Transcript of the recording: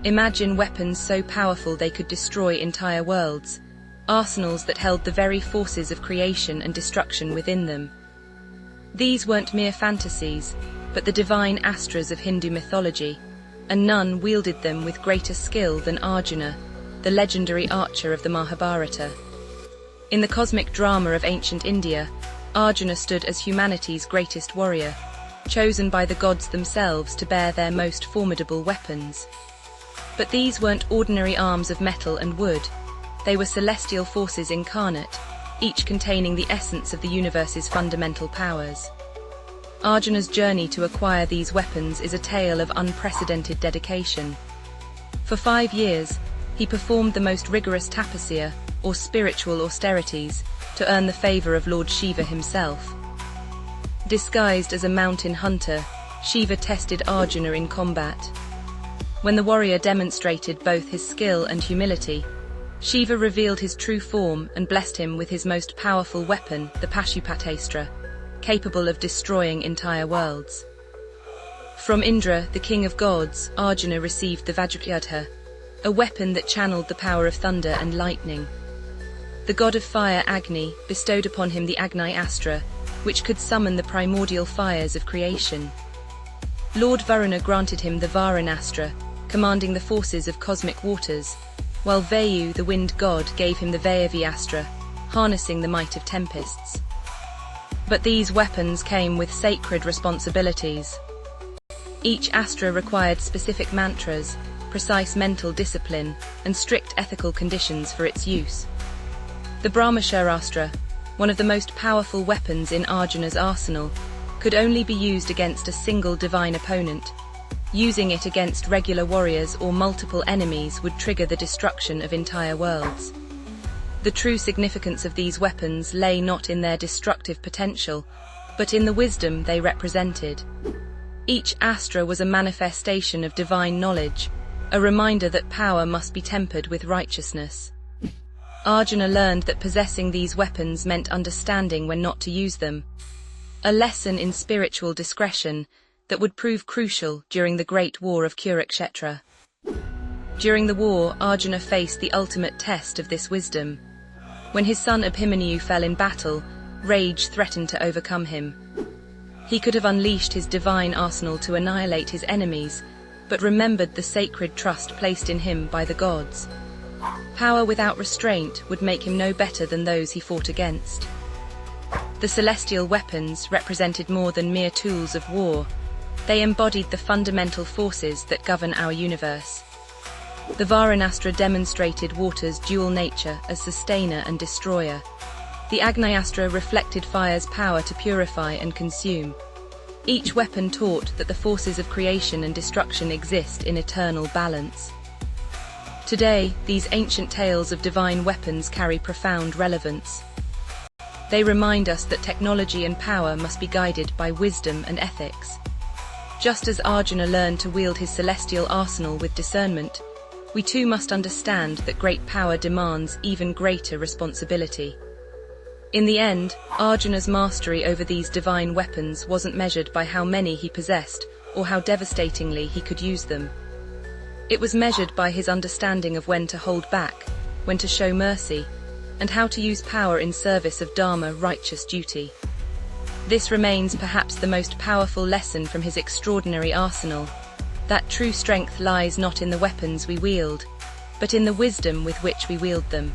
Imagine weapons so powerful they could destroy entire worlds, arsenals that held the very forces of creation and destruction within them. These weren't mere fantasies, but the divine astras of Hindu mythology, and none wielded them with greater skill than Arjuna, the legendary archer of the Mahabharata. In the cosmic drama of ancient India, Arjuna stood as humanity's greatest warrior, chosen by the gods themselves to bear their most formidable weapons. But these weren't ordinary arms of metal and wood. They were celestial forces incarnate, each containing the essence of the universe's fundamental powers. Arjuna's journey to acquire these weapons is a tale of unprecedented dedication. For 5 years, he performed the most rigorous tapasya, or spiritual austerities, to earn the favor of Lord Shiva himself. Disguised as a mountain hunter, Shiva tested Arjuna in combat. When the warrior demonstrated both his skill and humility, Shiva revealed his true form and blessed him with his most powerful weapon, the Pashupatastra, capable of destroying entire worlds. From Indra, the king of gods, Arjuna received the Vajrayudha, a weapon that channeled the power of thunder and lightning. The god of fire, Agni, bestowed upon him the Agni Astra, which could summon the primordial fires of creation. Lord Varuna granted him the Varanastra, commanding the forces of cosmic waters, while Vayu, the wind god, gave him the Vayavi Astra, harnessing the might of tempests. But these weapons came with sacred responsibilities. Each astra required specific mantras, precise mental discipline, and strict ethical conditions for its use. The Brahmashastra, one of the most powerful weapons in Arjuna's arsenal, could only be used against a single divine opponent. Using it against regular warriors or multiple enemies would trigger the destruction of entire worlds. The true significance of these weapons lay not in their destructive potential, but in the wisdom they represented. Each astra was a manifestation of divine knowledge, a reminder that power must be tempered with righteousness. Arjuna learned that possessing these weapons meant understanding when not to use them, a lesson in spiritual discretion that would prove crucial during the Great War of Kurukshetra. During the war, Arjuna faced the ultimate test of this wisdom. When his son Abhimanyu fell in battle, rage threatened to overcome him. He could have unleashed his divine arsenal to annihilate his enemies, but remembered the sacred trust placed in him by the gods. Power without restraint would make him no better than those he fought against. The celestial weapons represented more than mere tools of war. They embodied the fundamental forces that govern our universe. The Varanastra demonstrated water's dual nature as sustainer and destroyer. The Agnyastra reflected fire's power to purify and consume. Each weapon taught that the forces of creation and destruction exist in eternal balance. Today, these ancient tales of divine weapons carry profound relevance. They remind us that technology and power must be guided by wisdom and ethics. Just as Arjuna learned to wield his celestial arsenal with discernment, we too must understand that great power demands even greater responsibility. In the end, Arjuna's mastery over these divine weapons wasn't measured by how many he possessed or how devastatingly he could use them. It was measured by his understanding of when to hold back, when to show mercy, and how to use power in service of Dharma, righteous duty. This remains perhaps the most powerful lesson from his extraordinary arsenal, that true strength lies not in the weapons we wield, but in the wisdom with which we wield them.